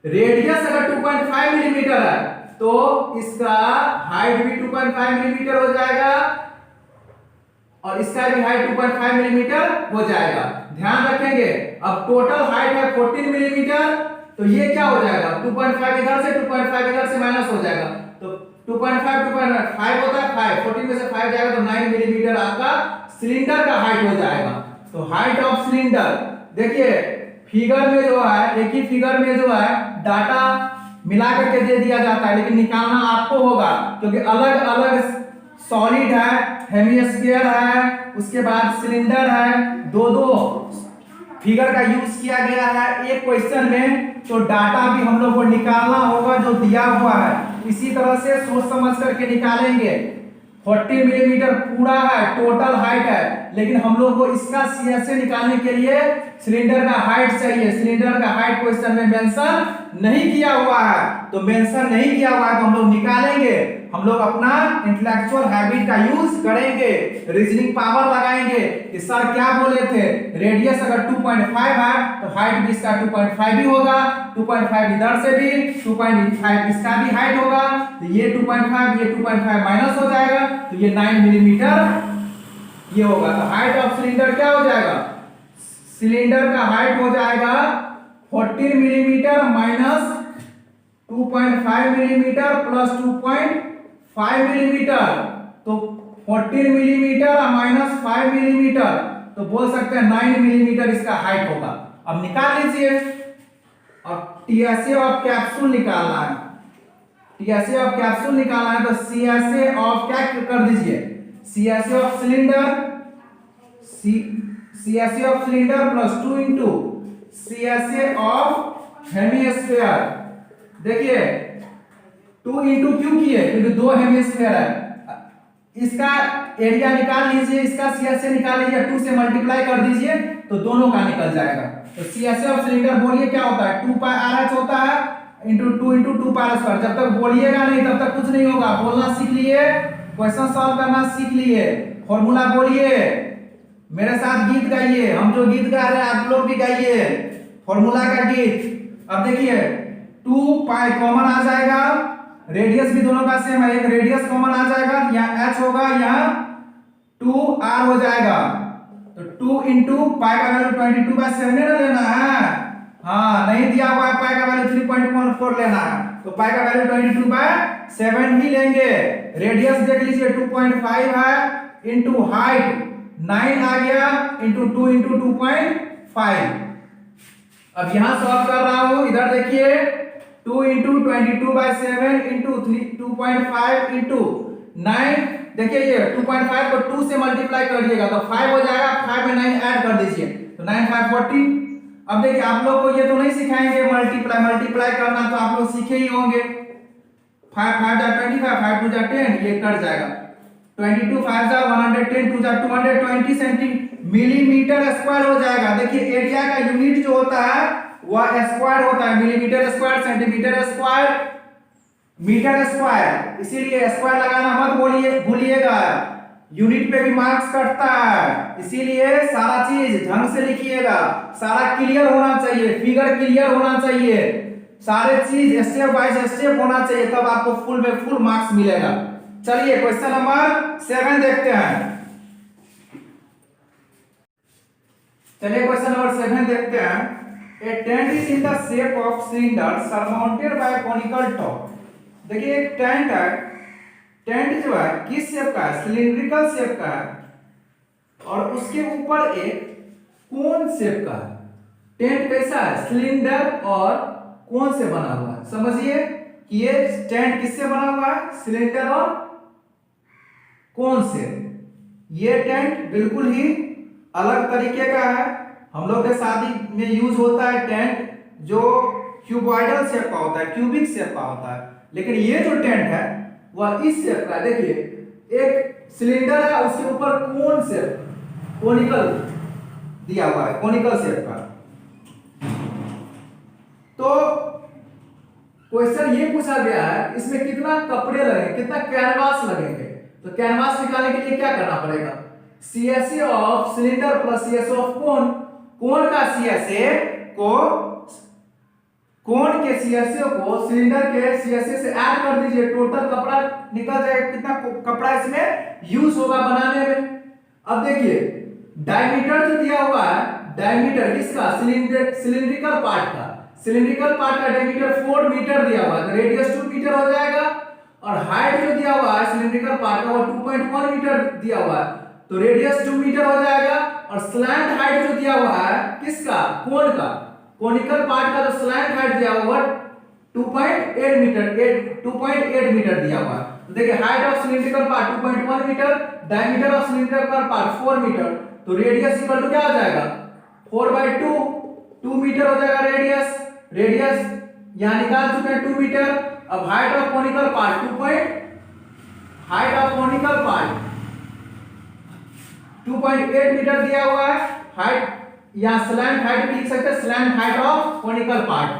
रेडियस अगर 2.5 मिलीमीटर है तो इसका हाइट भी 2.5 मिलीमीटर हो जाएगा, और इसका भी हाइट 2.5 मिलीमीटर हो जाएगा। ध्यान रखेंगे। अब टोटल हाइट है 14 मिलीमीटर, तो ये क्या हो जाएगा 2.5 इधर से 2.5 इधर से माइनस हो जाएगा। तो 2.5 होता है 5, 14 में से 5 जाएगा तो 9 मिलीमीटर आपका सिलेंडर का हाइट हो जाएगा। तो हाइट ऑफ सिलेंडर, देखिए फिगर में जो है, एक ही फिगर में जो है डाटा मिला करके दे दिया जाता है, लेकिन निकालना आपको होगा क्योंकि अलग अलग सॉलिड है, हेमिस्फीयर है, उसके बाद सिलेंडर है, दो दो फिगर का यूज किया गया है एक क्वेश्चन में। तो डाटा भी हम लोग को निकालना होगा जो दिया हुआ है। इसी तरह से सोच समझ करके निकालेंगे। 40 मिलीमीटर पूरा है, टोटल हाइट है, लेकिन हम लोग को इसका सीएसए निकालने के लिए सिलेंडर का हाइट चाहिए। सिलेंडर का हाइट क्वेश्चन में मेंशन नहीं किया हुआ है, तो मेंशन नहीं किया हुआ है तो हम लोग निकालेंगे। हम लोग अपना इंटेलेक्चुअल हैबिट का यूज करेंगे, रीजनिंग पावर लगाएंगे कि सर क्या बोले थे, रेडियस अगर 2.5 है तो हाइट भी इसका 2.5 भी होगा, 2.5 इधर से भी 2.5 इसका भी हाइट होगा। तो ये 2.5 ये 2.5 माइनस हो जाएगा, तो ये 9 मिलीमीटर ये होगा। तो हाइट ऑफ सिलेंडर क्या हो जाएगा? सिलेंडर का हाइट हो जाएगा 14 millimetre minus 2.5 millimetre plus 2.5 millimetre, तो 14 मिलीमीटर माइनस 5 मिलीमीटर, तो बोल सकते हैं 9 मिलीमीटर इसका हाइट होगा। अब निकाल लीजिए। अब टीएसए ऑफ कैप्सूल निकालना है। टीएसए ऑफ कैप्सूल निकालना है तो सीएसए ऑफ क्या कर दीजिए, CSA of cylinder, CSA of cylinder plus 2 into CSA of hemisphere. देखिए 2 इंटू क्यों किए, क्योंकि दो हेमिस्फीयर है। इसका एरिया निकाल लीजिए, इसका सीएसए निकाल लीजिए, 2 से मल्टीप्लाई कर दीजिए तो दोनों का निकल जाएगा। तो सीएसए ऑफ सिलेंडर बोलिए क्या होता है 2 पाई आरएच होता है into 2 into 2 pi are square. जब तक बोलिएगा नहीं तब तक कुछ नहीं होगा। बोलना सीख लिए, क्वेश्चन सॉल्व करना सीख लिए, फॉर्मूला बोलिए, मेरे साथ गीत गाइए। हम जो गीत गा रहे हैं आप लोग भी गाइए फॉर्मूला का गीत। अब देखिए 2 पाई कॉमन आ जाएगा, रेडियस भी दोनों का सेम है, एक रेडियस कॉमन आ जाएगा, यहाँ h होगा, यहाँ 2r हो जाएगा। तो 2 इंटू पाई का वैल्यू 22/7 ना लेना है। हाँ नहीं दिया हुआ है पाई का वैल्यू 3.14 लेना है, तो पाई का वैल्यू 22/7 ही लेंगे। रेडियस देख लीजिए 2.5 है इंटू हाइट 9 आ गया इंटू 2 इंटू 2.5। अब यहां सॉल्व कर रहा हूं, इधर देखिए 2 इंटू 22/7 इंटू 2.5 इंटू 9। देखिए ये 2.5 को 2 से मल्टीप्लाई करिएगा तो 5 हो जाएगा, 5 में 9 ऐड कर दीजिए तो 9 5 40। अब देखिए आप लोग को ये तो नहीं सिखाएंगे मल्टीप्लाई करना, तो आप लोग सीखे ही होंगे। 5 5 जा 25, 5 2 जा 10, ये कट जाएगा। 22 5 जा 110, 2 जा 220 मिलीमीटर स्क्वायर हो जाएगा। देखिए एरिया का यूनिट जो होता है वह स्क्वायर होता है, millimetre square, centimetre square, metre square, इसीलिए स्क्वायर लगाना मत भूलिएगा। यूनिट पे भी मार्क्स कटता है, इसीलिए सारा चीज ढंग से लिखिएगा, सारा क्लियर होना चाहिए, फिगर क्लियर होना चाहिए, सारे चीज स्टेप बाय स्टेप होना चाहिए, तब आपको फुल में फुल मार्क्स मिलेगा। चलिए क्वेश्चन नंबर 7 देखते हैं। चलिए क्वेश्चन नंबर 7 देखते हैं। A tent is in the shape of cylinder surmounted by conical top. देखिए एक टेंट है, टेंट जो है किस शेप का है? सिलिंड्रिकल शेप का है और उसके ऊपर एक कोन शेप का है। टेंट कैसा है? सिलेंडर और कोन से बना हुआ है। समझिए कि ये टेंट किससे बना हुआ है? सिलेंडर और कोन से। ये टेंट बिल्कुल ही अलग तरीके का है। हम लोग के शादी में यूज होता है टेंट जो क्यूबॉइडल शेप का होता है, क्यूबिक शेप का होता है, लेकिन ये जो टेंट है वह इस शेप का है। देखिए एक सिलेंडर है, उसके ऊपर कोन शेप, कोनिकल दिया हुआ है, कोनिकल शेप का। तो क्वेश्चन ये पूछा गया है इसमें कितना कपड़े लगेंगे, कितना कैनवास लगेंगे। तो कैनवास निकालने के लिए क्या करना पड़ेगा? CSA of cylinder plus CSA of cone. Cone का सीएसए को, कोन के सीएसए को सिलेंडर के सीएसए से ऐड कर दीजिए, टोटल कपड़ा निकल जाएगा। कितना कपड़ा इसमें यूज होगा बनाने में। अब देखिए डायमीटर जो दिया हुआ है, डायमीटर इसका सिलिंड्रिकल पार्ट का, सिलिंड्रिकल पार्ट का डायमीटर 4 मीटर दिया हुआ है, तो रेडियस 2 मीटर हो जाएगा। और हाइट जो दिया हुआ है सिलिंड्रिकल पार्ट का वो 2.1 मीटर दिया हुआ है, तो रेडियस 2 मीटर हो जाएगा। और स्लैंट हाइट जो दिया हुआ है किसका? कोन का, कोनिकल पार्ट का जो स्लैंट हाइट दिया हुआ 2.8 मीटर, 2.8 मीटर दिया हुआ है। तो देखिए height of cylindrical part 2.1 metre, diameter of cylindrical part 4 metre, तो रेडियस इक्वल टू क्या हो जाएगा? 4/2, 2 मीटर हो जाएगा रेडियस। रेडियस यहां निकाल चुके हैं 2 मीटर। अब height of conical part height of conical part 2.8 metre दिया हुआ है। हाइट यहां स्लैंट हाइट भी लिख सकते हैं, slant height of conical part.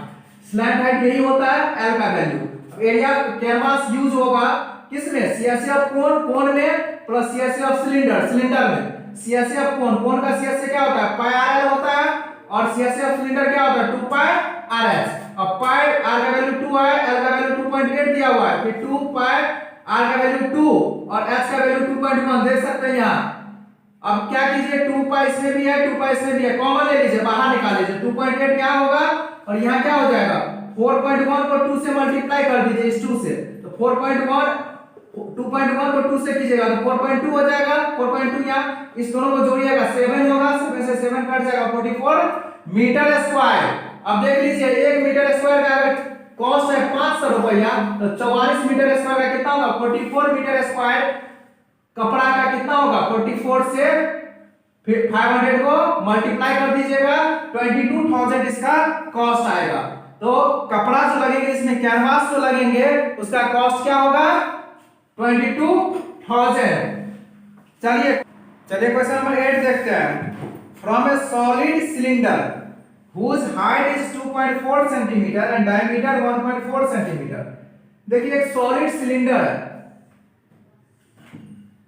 Slant height यही होता है एल का वैल्यू। अब एरिया कैनवास यूज होगा किसमें? सीएसए ऑफ कोन, कोन में, plus CSA of cylinder, cylinder में। सीएसए ऑफ कोन, कोन का सीएसए क्या होता है? पाई आर एल होता है, और सीएसए ऑफ सिलेंडर क्या होता है? 2 पाई आर एच। अब पाई आर का वैल्यू 2 है, एल का वैल्यू 2.8 दिया हुआ है, फिर 2 पाई आर का वैल्यू 2 और एच का वैल्यू 2.1 देख सकते हैं यहां। अब क्या कीजिए, 2 पाई इसमें भी है, 2 पाई इसमें भी है, कॉमन ले लीजिए, बाहर निकाल लीजिए। 2.8 क्या होगा और यहां क्या हो जाएगा? 4.1 को 2 से मल्टीप्लाई कर दीजिए, इस 2 से, तो 4.1 2.1 को 2 से कीजिएगा तो 4.2 हो जाएगा। 4.2 यहां इस दोनों को जोड़िएगा 7 होगा, 7 से 7 कट जाएगा 44 मीटर स्क्वायर। अब देख लीजिए 1 मीटर स्क्वायर का अगर कॉस्ट है 500 रुपया, तो 44 मीटर स्क्वायर का कितना होगा? 44 मीटर स्क्वायर कपड़ा का कितना होगा? 44 से फिर 500 को मल्टीप्लाई कर दीजिएगा, 22,000 इसका कॉस्ट आएगा। तो कपड़ा जो लगेंगे इसमें, कैनवास जो लगेंगे, उसका कॉस्ट क्या होगा? 22,000। चलिए क्वेश्चन नंबर 8 देखते हैं। From A solid cylinder whose height is 2.4 cm and diameter 1.4 cm। देखिए एक सॉलिड सिलेंडर है,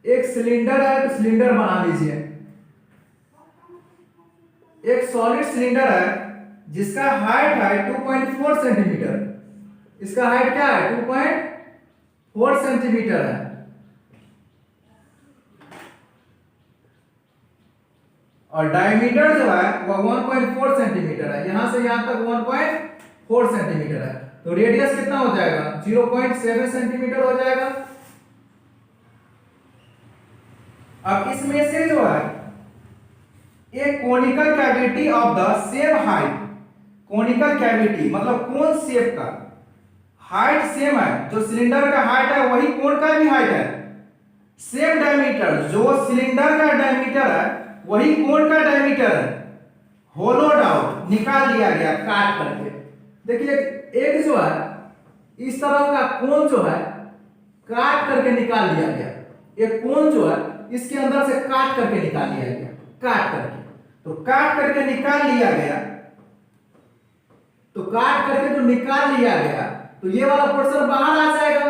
एक सिलेंडर है, तो सिलेंडर बना लीजिए। एक सॉलिड सिलेंडर है जिसका हाइट है 2.4 सेंटीमीटर। इसका हाइट क्या है? 2.4 सेंटीमीटर है। और डायमीटर जो है वह 1.4 सेंटीमीटर है, यहां से यहां तक 1.4 सेंटीमीटर है, तो रेडियस कितना हो जाएगा? 0.7 सेंटीमीटर हो जाएगा। अब इसमें से जो है एक conical cavity of the same height, conical cavity मतलब कोन शेप का हाइट सेम है, जो सिलेंडर का हाइट है वही कोन का भी हाइट है, सेम डायमीटर, जो सिलेंडर का डायमीटर है वही कोन का डायमीटर है, होलोड आउट, निकाल लिया गया काट करके। देखिए एक जो है इस तरह का कोन जो है काट करके निकाल लिया गया, एक कोन जो है इसके अंदर से काट करके निकाल लिया गया, काट करके, तो काट करके निकाल लिया गया, तो काट करके जो निकाल लिया गया तो ये वाला पोर्शन बाहर आ जाएगा।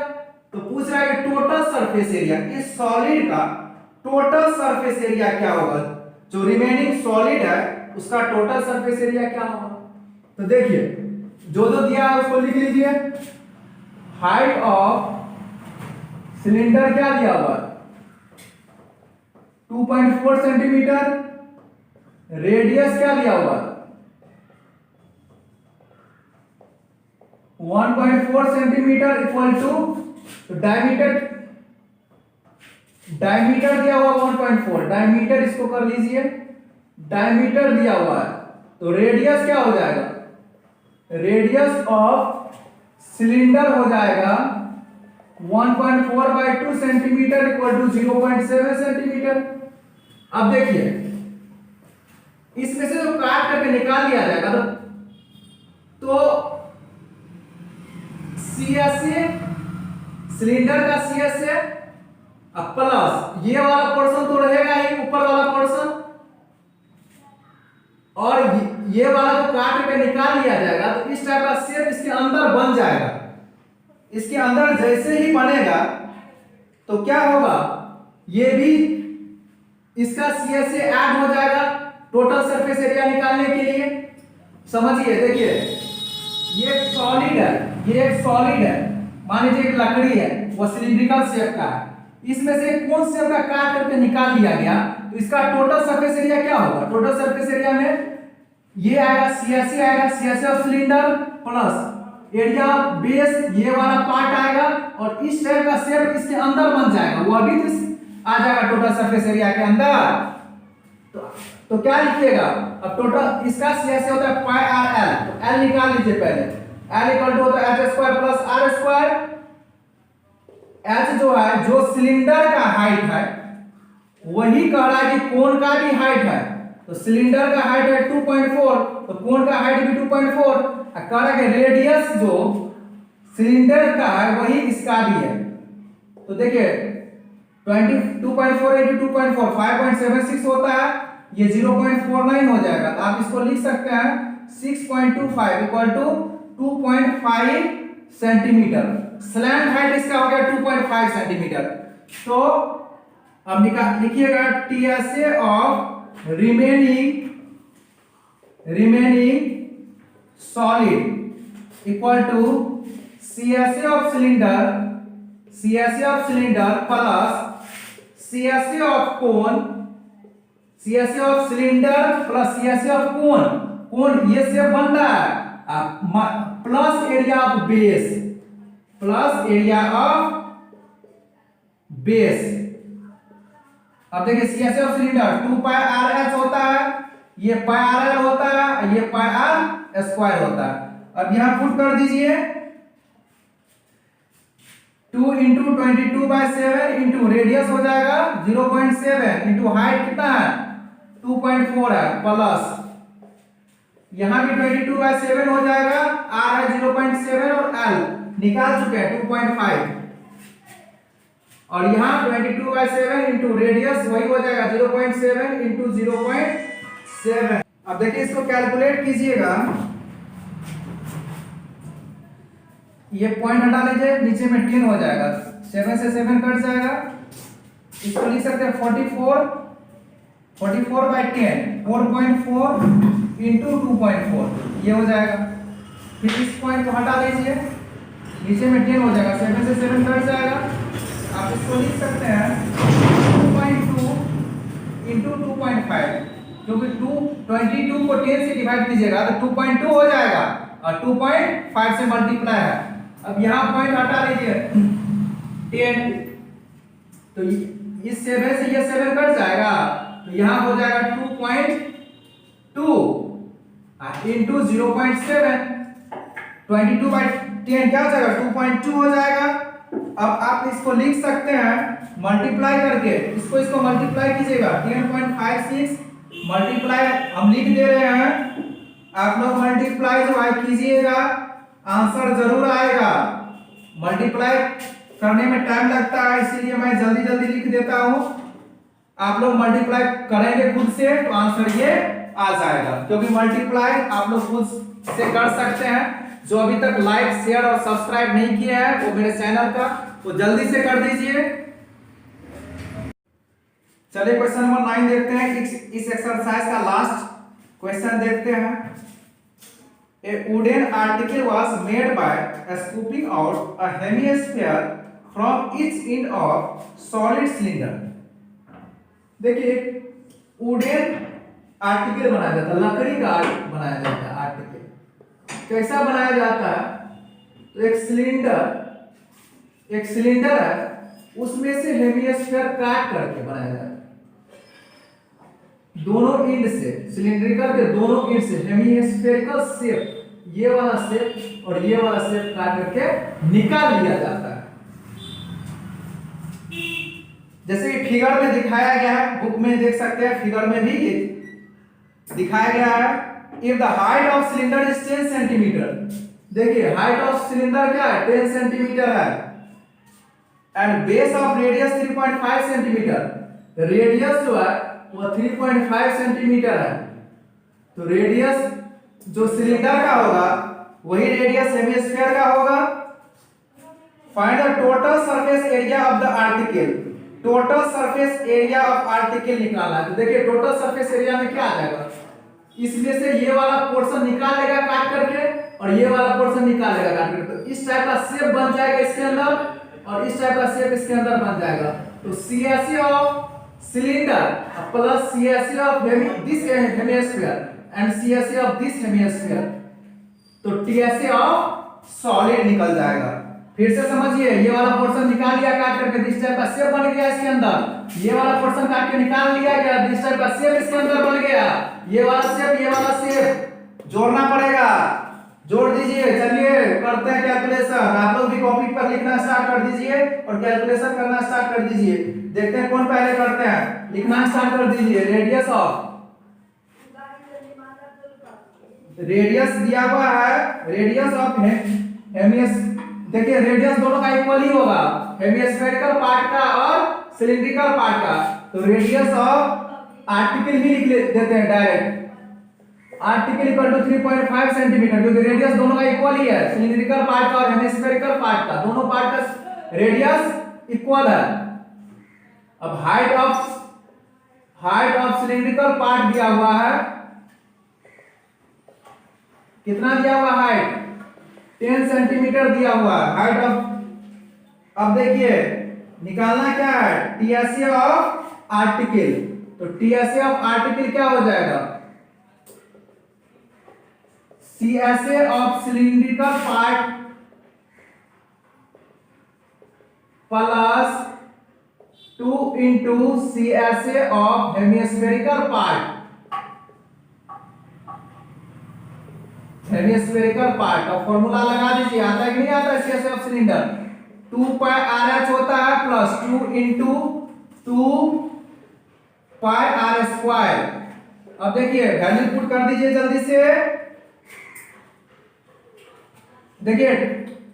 तो पूछ रहा है कि टोटल सरफेस एरिया, इस सॉलिड का टोटल सरफेस एरिया क्या होगा? जो रिमेनिंग सॉलिड है उसका टोटल सरफेस एरिया क्या होगा? तो देखिए जो जो दिया है उसको लिख लीजिए। हाइट ऑफ सिलेंडर क्या दिया हुआ है? 2.4 सेंटीमीटर, रेडियस क्या लिया हुआ, 1.4 सेंटीमीटर इक्वल टू डायमीटर दिया हुआ 1.4, डायमीटर इसको कर लीजिए, डायमीटर दिया हुआ है, तो रेडियस क्या हो जाएगा, रेडियस ऑफ सिलेंडर हो जाएगा 1.4/2 सेंटीमीटर इक्वल टू 0.7 सेंटीमीटर। अब देखिए इसमें से जो काट करके निकाल लिया जाएगा तो सीएसए सिलेंडर का सीएसए प्लस ये वाला पोर्शन तो रहेगा ही, ऊपर वाला पोर्शन, और ये वाला जो काट के निकाल लिया जाएगा तो इस टाइप का शेप इसके अंदर बन जाएगा। इसके अंदर जैसे ही बनेगा तो क्या होगा, ये भी इसका सीएसए ऐड हो जाएगा टोटल सरफेस एरिया निकालने के लिए। समझिए, देखिए ये एक सॉलिड है, ये एक सॉलिड है, मान लीजिए एक लकड़ी है, वो सिलिंड्रिकल शेप का है, इसमें से कौन शेप का काट करके निकाल लिया गया तो इसका टोटल सरफेस एरिया क्या होगा, टोटल सरफेस एरिया में ये आएगा सीएसए आएगा, CSA of cylinder plus area of base, ये वाला पार्ट आएगा और इस टाइप का शेप इसके अंदर बन जाएगा, वो अभी आ जाएगा टोटल सरफेस एरिया के अंदर। तो क्या लिखिएगा, अब टोटल इसका सीएसए होता है पाई आर एल, तो एल निकाल लीजिए पहले, एल इक्वल टू होता है H square plus R square. H जो है, जो सिलेंडर का हाइट है वही कह रहा है कि कोण का भी हाइट है, तो सिलेंडर का हाइट है 2.4, तो कोण का हाइट भी 2.4, कह रहा है कि रेडियस जो सिलेंडर का है वही इसका भी है। तो देखिए 22.4 into 2.4 5.76 होता है, ये 0.49 हो जाएगा, तो आप इसको लिख सकते हैं 6.25 equal to 2.5 centimetre. Slant height इसका हो गया 2.5 सेंटीमीटर। तो अब लिखिएगा TSA of remaining solid equal to CSA of cylinder plus CSA of cone, CSA of cylinder plus CSA of cone, cone ये से बन रहा है plus area of base, plus area of base. अब देखिए CSA of cylinder 2 pi R H होता है, ये पाई आर एल होता है, ये पाई आर स्क्वायर होता है। अब यहां पुट कर दीजिए 2 into 22/7 इंटू रेडियस हो जाएगा 0.7 इंटू हाइट कितना है 2.4 है, प्लस यहां भी 22/7 हो जाएगा, आर है 0.7 और एल निकाल चुके हैं 2.5, और यहां 22/7 इंटू रेडियस वही हो जाएगा 0.7 इंटू 0.7। अब देखिए इसको कैलकुलेट कीजिएगा, ये पॉइंट हटा लीजिए, नीचे में 10 हो जाएगा, 7 से 7 कट जाएगा, इसको लिख सकते हैं 44/10 4.4 इंटू 2.4 ये हो जाएगा। फिर इस पॉइंट को हटा लीजिए, नीचे में 10 हो जाएगा, 7 से 7 कट जाएगा, आप इसको लिख सकते हैं 2.2 इंटू 2.5, क्योंकि 22 को 10 से डिवाइड कीजिएगा तो 2.2 हो जाएगा और 2.5 से मल्टीप्लाई है। अब यहाँ पॉइंट हटा लीजिए 10, तो इस 7 से ये 7 कट जाएगा, तो यहाँ हो जाएगा 2.2 इंटू 0.7, 22/10 क्या हो जाएगा 2.2 हो जाएगा। अब आप इसको लिख सकते हैं मल्टीप्लाई करके, इसको मल्टीप्लाई कीजिएगा 10.56 मल्टीप्लाई हम लिख दे रहे हैं, आप लोग मल्टीप्लाई जो है कीजिएगा, आंसर जरूर आएगा। मल्टीप्लाई करने में टाइम लगता है, इसीलिए मैं जल्दी जल्दी लिख देता हूं, आप लोग मल्टीप्लाई करेंगे खुद से तो आंसर ये आ जाएगा, क्योंकि मल्टीप्लाई आप लोग खुद से कर सकते हैं। जो अभी तक लाइक शेयर और सब्सक्राइब नहीं किया है वो मेरे चैनल का वो जल्दी से कर दीजिए। चलिए क्वेश्चन नंबर 9 देखते हैं, इस एक्सरसाइज का लास्ट क्वेश्चन देखते हैं। A wooden article was made by scooping out a hemisphere from each end of solid cylinder। देखिए वुडन आर्टिकल बनाया जाता है, लकड़ी का बनाया जाता है आर्टिकल। कैसा बनाया जाता है? तो एक सिलेंडर है, उसमें से हेमिस्फीयर काट करके बनाया जाता है। दोनों एंड से, सिलिंड्रिकल के दोनों एंड से हेमिस्फेरिकल शेप, ये वाला शेप और ये वाला शेप काट करके निकाल लिया जाता है। जैसे कि फिगर में दिखाया गया है, बुक में देख सकते हैं, फिगर में भी दिखाया गया है। If the height of cylinder is 10 centimetre, देखिए हाइट ऑफ सिलेंडर क्या है? 10 सेंटीमीटर है, and base of radius 3.5 centimetre. Radius जो है वो 3.5 सेंटीमीटर है। तो रेडियस जो सिलेंडर का होगा वही रेडियस हेमिस्फीयर का होगा। Find the total surface area of the article. Total surface area of article निकालना है। तो देखिए टोटल सरफेस एरिया में क्या आ जाएगा? इसमें से ये वाला पोर्शन निकाल लेगा काट करके और ये वाला पोर्शन निकाल लेगा काट करके। तो इस टाइप का शेप बन जाएगा इसके अंदर और इस टाइप का शेप इसके अंदर बन जाएगा। तो CSE of cylinder plus CSE of this hemisphere and CSE of this hemisphere, तो TSA ऑफ सॉलिड निकल जाएगा। फिर से समझिए, ये वाला पोर्शन निकाल लिया काट करके, दिस टाइप का शेप बन गया इसके अंदर। ये वाला पोर्शन काट के निकाल लिया गया, दिस टाइप का शेप इसके अंदर बन गया। ये वाला शेप जोड़ना पड़ेगा, जोड़ दीजिए। चलिए करते हैं कैलकुलेशन। आप लोग भी कॉपी पर लिखना स्टार्ट कर दीजिए और कैलकुलेशन करना स्टार्ट कर दीजिए। देखते हैं कौन पहले करते हैं। लिखना स्टार्ट कर दीजिए। रेडियस दिया हुआ है, रेडियस ऑफ हेमिस, देखिए रेडियस दोनों का इक्वल ही होगा, हेमिस्फेरिकल पार्ट का और सिलिंड्रिकल पार्ट का। तो रेडियस ऑफ आर्टिकल ही लिख देते हैं direct. Article equal to 3.5 centimetre, क्योंकि रेडियस दोनों का इक्वल ही है, सिलिंड्रिकल पार्ट का और हेमिस्फेरिकल पार्ट का, दोनों पार्ट का रेडियस इक्वल है। अब हाइट ऑफ सिलिंड्रिकल पार्ट दिया हुआ है, कितना दिया हुआ? हाइट 10 सेंटीमीटर दिया हुआ है हाइट ऑफ। अब देखिए निकालना क्या है? TSA of article. तो TSA ऑफ आर्टिकल क्या हो जाएगा? CSA of cylindrical part plus 2 into CSA of hemispherical part. Hemispherical part का फॉर्मूला लगा दीजिए। आता है कि नहीं आता है? CSA of cylinder 2 pi RH होता है प्लस 2 इंटू 2 पाई R स्क्वायर। अब देखिए वैल्यू पुट कर दीजिए जल्दी से। देखिए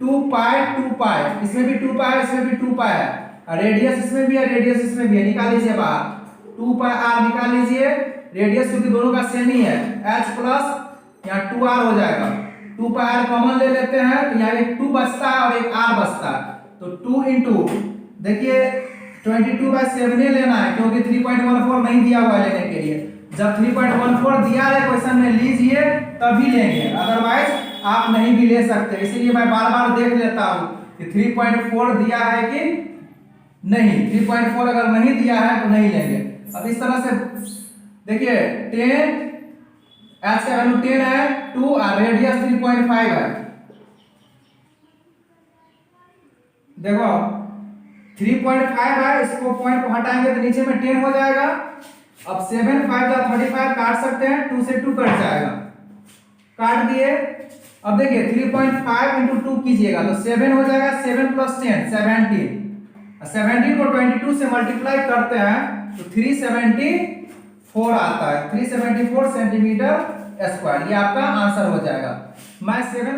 2 पाई, इसमें भी 2 पाई, इसमें भी 2 पाई है। रेडियस इसमें भी है, रेडियस इसमें भी है, निकाल लीजिए बाहर। 2 पाई R निकाल लीजिए। रेडियस क्योंकि दोनों का सेम ही है, H प्लस यहाँ 2R हो जाएगा। 2 पाई R कॉमन ले लेते हैं तो यहाँ एक 2 बचता है और एक R बचता है। तो 2 इंटू, देखिए 22/7 लेना है क्योंकि 3.14 नहीं दिया हुआ है लेने के लिए। जब 3.14 दिया है क्वेश्चन में लीजिए तभी लेंगे, अदरवाइज आप नहीं भी ले सकते। इसीलिए मैं बार बार देख लेता हूँ कि 3.4 दिया है कि नहीं। 3.4 अगर नहीं दिया है तो नहीं लेंगे। अब इस तरह से देखिए 10 H का वैल्यू 10 है, 2 और रेडियस 3.5 है। देखो 3.5 है, इसको पॉइंट को हटाएंगे तो नीचे में 10 हो जाएगा। अब 7 5 या 35 काट सकते हैं, 2 से 2 कट जाएगा, काट दिए। अब देखिए 3.5 इंटू 2 कीजिएगा तो 7 हो जाएगा। 7 प्लस 10 17, 17 को 22 से मल्टीप्लाई करते हैं तो 374 आता है, 374 सेंटीमीटर स्क्वायर। ये आपका आंसर हो जाएगा। मैं 7